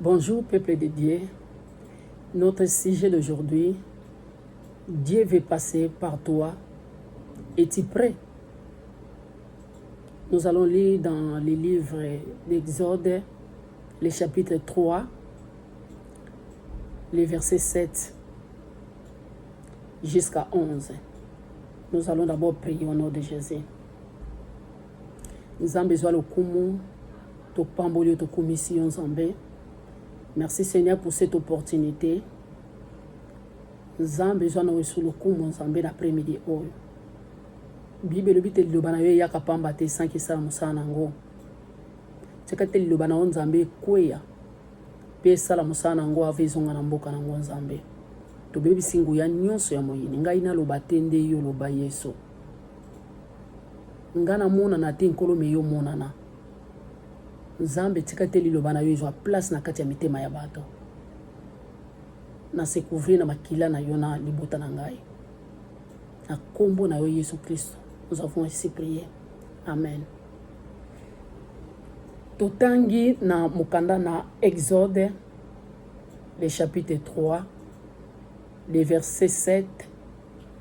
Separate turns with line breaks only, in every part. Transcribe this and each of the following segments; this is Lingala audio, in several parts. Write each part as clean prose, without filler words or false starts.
Bonjour peuple de Dieu, notre sujet d'aujourd'hui, Dieu veut passer par toi, es-tu prêt? Nous allons lire dans les livres d'Exode, le chapitre 3, les versets 7 jusqu'à 11. Nous allons d'abord prier au nom de Jésus. Nous avons besoin de kumu, to pamboli, to commission Zambé. Merci Seigneur pour cette opportunité. Nous avons besoin de recevoir le kumu Zambé l'après-midi. Bible le bite lobana yo yaka pamba te sanki sala musana ngo. Tsekate lobana on Zambé kweya. Pe sala musana ngo avezonga na mboka na ngo Zambé. To bebi singu ya nyonso ya moyini ngai na loba tende yo loba Yesu. Ngana mona na te nkolo me yo mona na. Nzambe tsekate lobana yo ezwa place na kati ya mitema ya bato. Na se couvrir na makila na yo na libota na ngai. Na kombo na yo Yesu Christ. Nous avons ainsi prié. Amen. Totangi na mukanda na Exode, le chapitre 3, les versets 7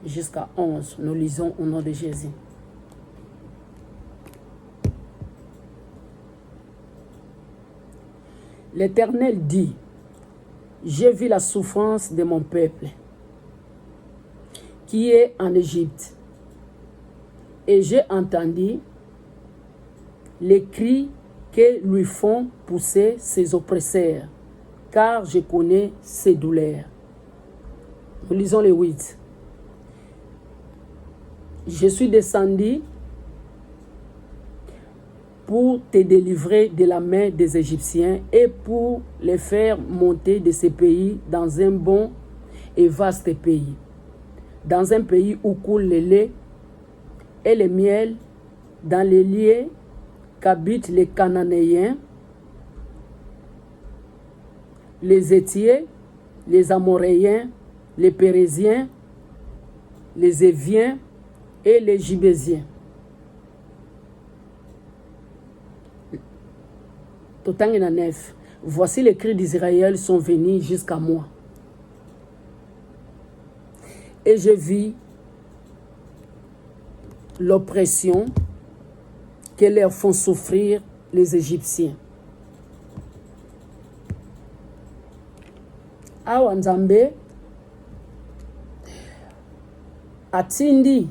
jusqu'à 11. Nous lisons au nom de Jésus. L'Éternel dit, j'ai vu la souffrance de mon peuple qui est en Égypte. Et j'ai entendu les cris que lui font pousser ses oppresseurs, car je connais ses douleurs. Nous lisons les 8. Je suis descendu pour te délivrer de la main des Égyptiens et pour les faire monter de ce pays dans un bon et vaste pays, dans un pays où coule le lait et le miel, dans les lieux qu'habitent les Cananéens, les Hétiens, les Amoréens, les Pérésiens, les Éviens et les Gibésiens. Totangina 9. Voici les cris d'Israël sont venus jusqu'à moi. Et je vis l'oppression que leur font souffrir les Égyptiens. Awa Nzambe atindi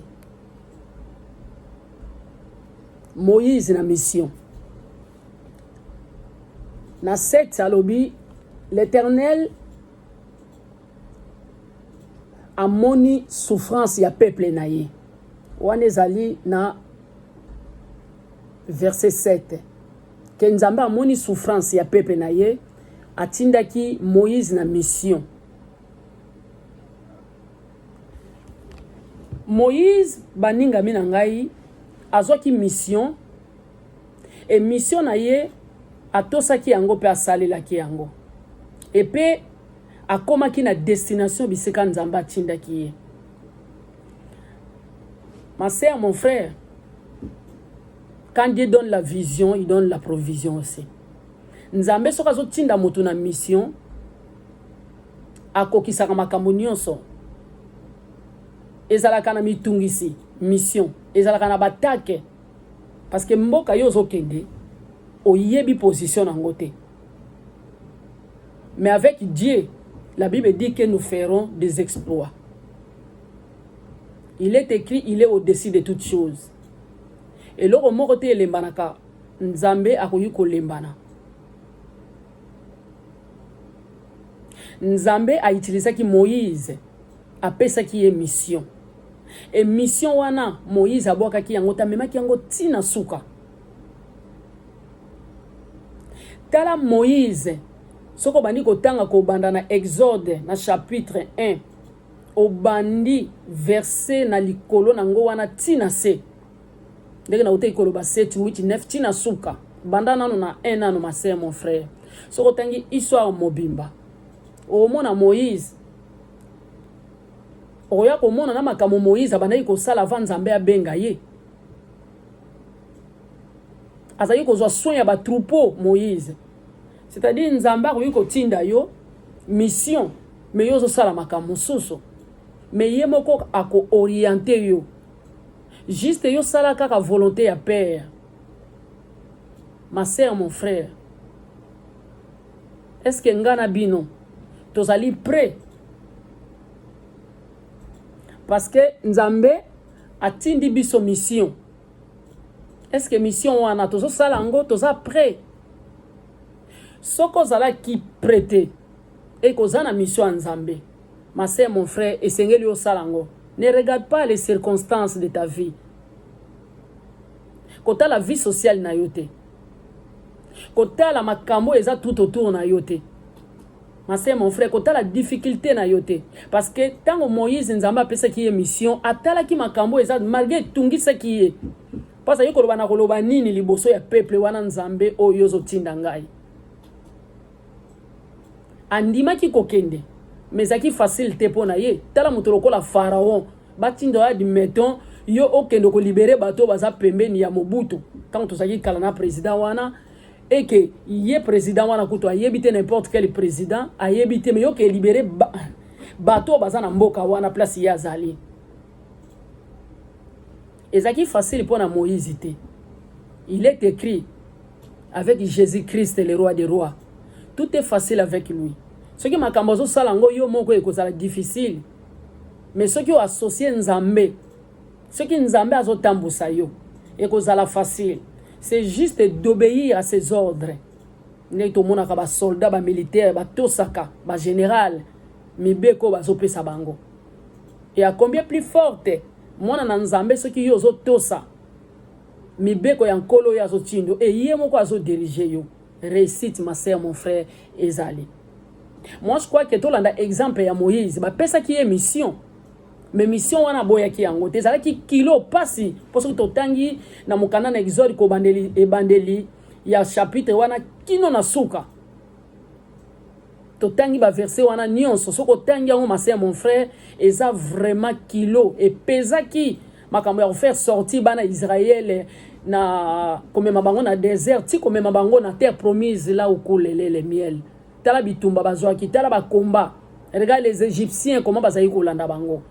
Moïse na mission. Na 7 alobi, l'Éternel a moni souffrance ya peuple na ye. Wanezali na verset 7. Que Nzambe a moni souffrance ya peuple na ye, atindaki Moïse na mission. Moïse baninga mina ngai azwaki mission et mission na ye atosaki yango pe asalelaki yango. Et pe akomaki na destination bisika Nzambe atindaki ye. Ma sœur, mon frère, quand Dieu donne la vision, il donne la provision aussi. Nzambe soka zo tinda moto na mission akokisaka makambo nyonso. Ezalaka na mitungisi mission, ezalaka na batake parce que mboka yo zokende oyebi position nango te. Mais avec Dieu, la Bible dit que nous ferons des exploits. Il est écrit, il est au-dessus de toutes choses. Et lors moko te lembanaka, Nzambe akoyi ko lembana. Nzambe a utilisé ki Moïse apesa ki ye mission. Et mission wana Moïse aboka ki yango tamema ki yango tina suka. Tala Moïse soko bandi ko tanga ko banda na Exode na chapitre 1 au bandi verset na likolo nango wana tina se. Ndenge na ute ikolo ba 7 8 9 tina suka. Banda nano na 1 nano ma sœur mon frère. Soko tangi histoire mobimba. O mona Moïse. Oya ko mona na makamo Moïse abandaki ko sala va Nzambe abenga ye. Azali ko zo soin ya ba troupeau Moïse. c'est-à-dire nzamba ko tinda yo mission mais yo zo sala makambo susu mais ye moko ako orienter yo juste yo sala kaka volonté ya père. Ma sœur, mon frère, est-ce que ngana bino tozali prêt? Parce que nzambe atindi biso mission. Est-ce que mission wana tozo sala ngo toza prêt? Soko zala ki prêter et kozana mission nzambe. Ma sœur, mon frère, et sengeli yo sala ngo. Ne regarde pas les circonstances de ta vie. Kota la vie sociale na yote. Kota la makambo eza tout autour na yote. Ma sœur, mon frère, kota la difficulté na yote. Parce que tant Moïse nzamba pesa ki mission, atala ki makambo eza malgré tungi sa ki ye. Parce que yoko bana koloba nini liboso ya peuple wana nzambe oyo zo tinda ngai. Andima ki kokende. Mais ça qui facile te pona ye. Tala mutoloko la pharaon. Batindo ya di meton yo okendo ko libérer bato baza pembeni ya Mobutu. Quand on s'agit kalana président wana et que yé président wana kuto ayebite n'importe quel président ayebite mais yo ke libérer bato baza na mboka wana place ya zali. Et ça qui facile pona Moïse te. Il est écrit avec Jésus-Christ le roi des rois. Tout est facile avec lui. Ce qui m'a kambozo salango yo moko ekozala difficile. Mais ce qui est associé nzambe, ce qui nzambe azo tambusa yo ekozala facile. C'est juste d'obéir à ses ordres. Ne to mona ka ba soldat ba militaire ba tosaka ba général mibeko ba zopesa bango. Et à combien plus forte mona na nzambe ce qui yo zo tosa mibeko ya nkolo ya zo tindo et yé moko azo diriger yo. Réussite ma sœur, mon frère ezali. Moi je crois que tout l'anda exemple ya Moïse ba pesa qui est mission. Mais mission wana boya ki yango te zala ki kilo pasi parce que totangi na mukana na exode ko bandeli e bandeli ya chapitre wana kino na suka. Totangi ba verset wana nyonso soko tangi yango ma sœur, mon frère eza vraiment kilo et pesa ki makambo ya faire sortir bana Israël na komema bango na désert ti komema bango na terre promise là où coule le miel. Tala bitumba bazwa ki tala ba combat. Regarde les Égyptiens comment bazayi kolanda bango.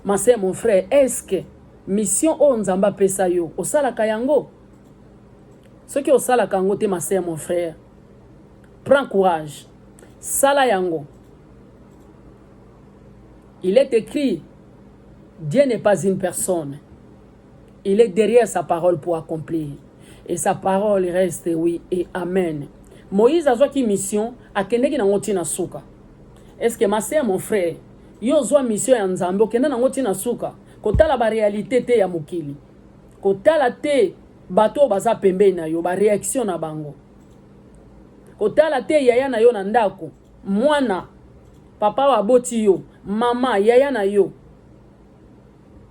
Ma sœur, mon frère, est-ce que mission o nzamba pesa yo osala kayango? Ce qui osala kango te ma sœur, mon frère, prends courage. Sala yango. Il est écrit, Dieu n'est pas une personne. Il est derrière sa parole pour accomplir. Et sa parole reste oui et amen. Moïse a joué mission à Kendeki na ngoti na suka. Est-ce que ma sœur, mon frère, yo zwa mission ya nzambe okenda na ngoti na suka kotala ba réalité te ya mokili kotala te bato baza pembeni na yo ba réaction na bango kotala te yaya na yo na ndako mwana papa wa boti yo mama yaya na yo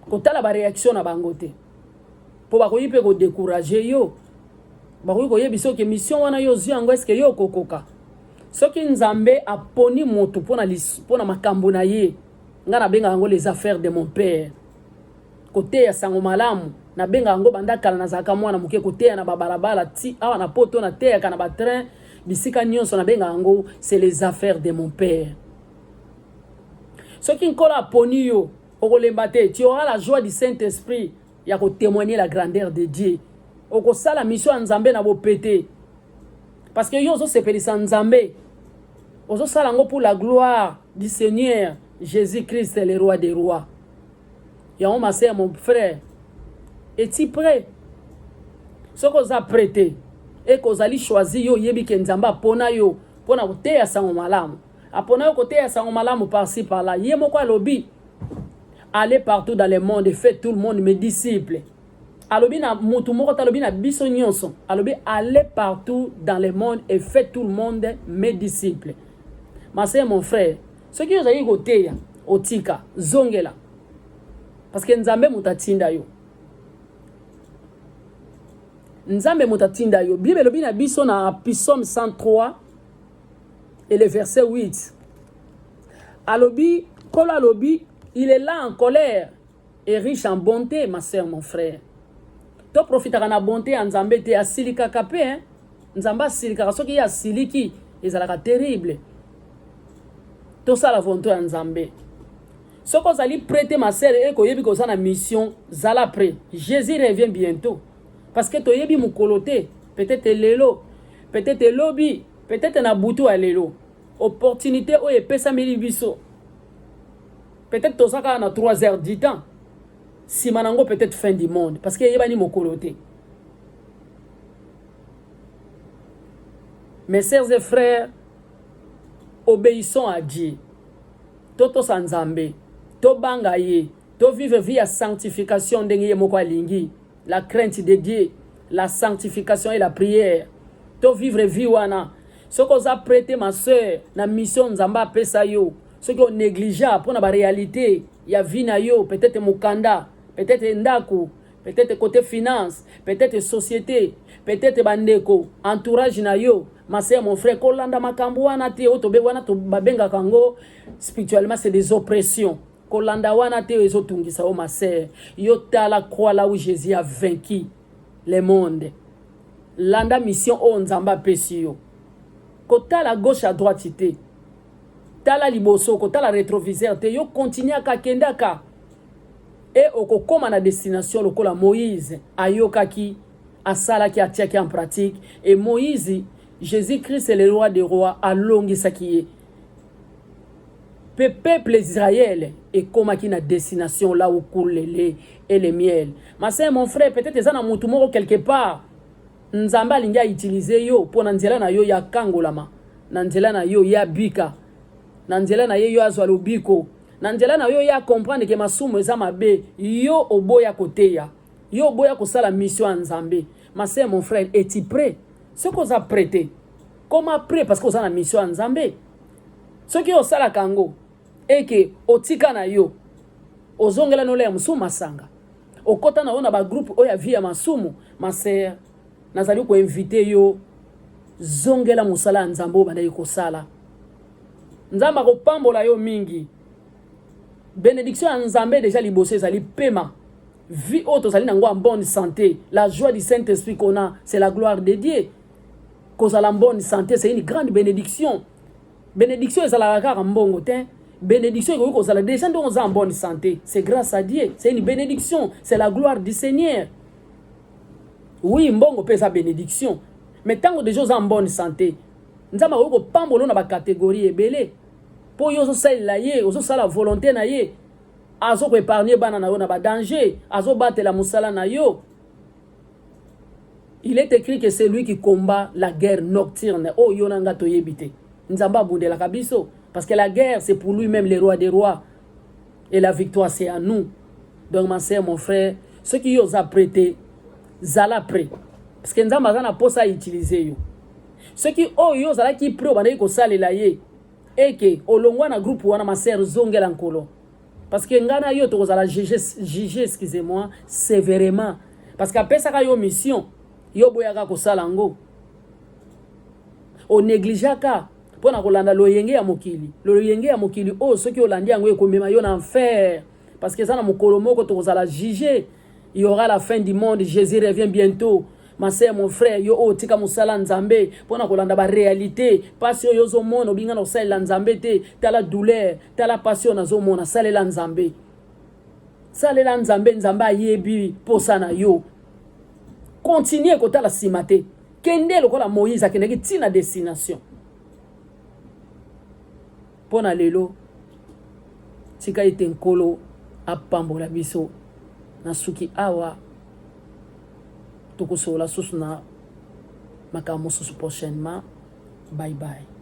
kotala ba réaction na bango te po ba koyipe ko décourager yo ba ko yebiso ke mission wana yo zwi yango est-ce que yo kokoka. Soki nzambe aponi moto pona makambo na ye nga na benga ngo les affaires de mon père côté ya sango malamu na benga ngo banda kala na zaka mwana muke côté ya na babalabala ti awa na poto na terre kana ba train bisika nyonso na benga ngo c'est les affaires de mon père. Soki nkola aponi yo okolemba te tu auras la joie du Saint-Esprit ya ko témoigner la grandeur de Dieu okosala mission ya nzambe na bopete. Parce que yo zo sepelisa nzambe ozo salango pour la gloire du Seigneur Jésus-Christ le roi des rois. Yao ma sœur, mon frère, es-tu prêt? Ce qu'on a prêté et qu'on a choisi yo yebi kenzamba pona yo pona kote ya sango malamu. Apona yo kote ya sango malamu par-ci par-là. Yemo kwa lobi allez partout dans le monde et faites tout le monde mes disciples. Alobi na mutu moko talobi na biso nyonso. Alobi allez partout dans le monde et faites tout le monde mes disciples. Ma sœur, mon frère, ce qui vous a dit côté otika zongela parce que nzambe mutatinda yo. Nzambe mutatinda yo. Bible lobi na biso na Psaume 103 et le verset 8. Alobi kolo alobi il est là en colère et riche en bonté, ma sœur, mon frère. To profitera na bonté en nzambe te asilika kapé hein nzamba silikaka soki ya siliki ezalaka terrible. Tout ça la volonté ya nzambe. Soko zali prêter ma sœur et koyebi ko na mission zala prêt. Jésus revient bientôt. Parce que toyebi mukolote, peut-être lelo, peut-être lobby, peut-être na butu à lelo. Opportunité o epesa mili biso. Peut-être tosaka na 3 heures du temps. Si manango peut-être fin du monde parce que yebani mukolote. Mes sœurs et frères, obéissons à Dieu. Toto sanzambe, to bangaye, to vivre via sanctification d'enye moko lingi, la crainte de Dieu, la sanctification et la prière. To vivre vie wana. Ce qu'on a prêté ma soeur, na mission nzamba pesa yo. Ce qu'on négligea pour na ba réalité, ya vie na yo, peut-être mukanda, peut-être ndako, peut-être côté finance, peut-être société, peut-être bandeko, entourage na yo. Ma sœur, mon frère, kolanda makambo wana te otobe wana to babenga kango spirituellement c'est des oppressions. Kolanda wana te ezotungisa o ma sœur. Yo tala croix là où Jésus a vaincu le monde. Landa mission o nzamba pesi yo. Kotala gauche à droite te. Tala liboso, kotala rétroviseur te yo continue ka kendaka. Et okokoma na destination lokola Moïse ayokaki asala ki atiaki en pratique et Moïse Jésus-Christ est le roi des rois à Longisakiye. Peuple Israël est comme qui na destination là où coule le lait et le miel. Ma sœur, mon frère, peut-être ça na mutumoro quelque part. Nzamba linga utiliser yo pour nanzela na yo ya kangolama. Nanzela na yo ya bika. Nanzela na yo azwa lobiko. Nanzela na yo ya comprendre que masumu eza mabe. Yo oboya koteya. Yo oboya kosala mission nzambe. Ma sœur, mon frère, es-tu prêt? Ce qu'on a prêté, comment prêt parce qu'on a la mission en Zambé. Ce qui est au Salakango, et que au Tika na yo, au Zongela no le msumu masanga, au Kota na ona ba groupe oya via masumu, ma sœur, nazali ko inviter yo, Zongela musala nzambo banda yiko sala. Nzamba ko pambola yo mingi. Bénédiction en Zambé déjà libosé zali paiement. Vie autre zali nango en bonne santé. La joie du Saint-Esprit qu'on a, c'est la gloire de Dieu. Cause à la bonne santé, c'est une grande bénédiction. Bénédiction est à la rare en bon côté. Bénédiction est cause à la déjà en bonne santé. C'est grâce à Dieu. C'est une bénédiction. C'est la gloire du Seigneur. Oui, mbongo peut sa bénédiction. Mais tant que des choses en bonne santé, nous avons pambolo na ba catégorie ebele. Pour yo so la ye, oso sala volonté na ye. Azo ko épargner bana na yo na ba danger, azo battre la musala na yo. Il est écrit que c'est lui qui combat la guerre nocturne. Oh, yonanga toyebite. Nzamba bunde la kabiso. Parce que la guerre, c'est pour lui-même le roi des rois. Et la victoire, c'est à nous. Donc, ma sœur, mon frère, ceux qui ont prêté, zala prêt. Parce que nzamba zana posa utiliser yo. Ceux qui ont zala qui prêt, bana ko sale la ye. Et que, olongwa na groupe wana ma sœur zongela nkolo. Parce que ngana yo to zala juger, excusez-moi, sévèrement. Parce qu'après ça, yo mission. Yo boyaka kosala ngo o négligaka pona kolanda loyenge ya mokili o soki olandi yango ekomema yo na enfer parce que ça na mokolo moko to kozala juger. Il y aura la fin du monde. Jésus revient bientôt. Ma sœur, mon frère, yo o tika musala nzambe pona kolanda ba réalité passion yo zo mona obinga na sala nzambe te tala douleur tala passion na zo mona salela nzambe nzambe ayebi posa na yo. Continuez kota la simate. Kende lokola Moïse akendeki tina destination. Pona lelo tika ete nkolo apambola biso na suki awa tokosola susu na makambo susu prochainement. Bye bye.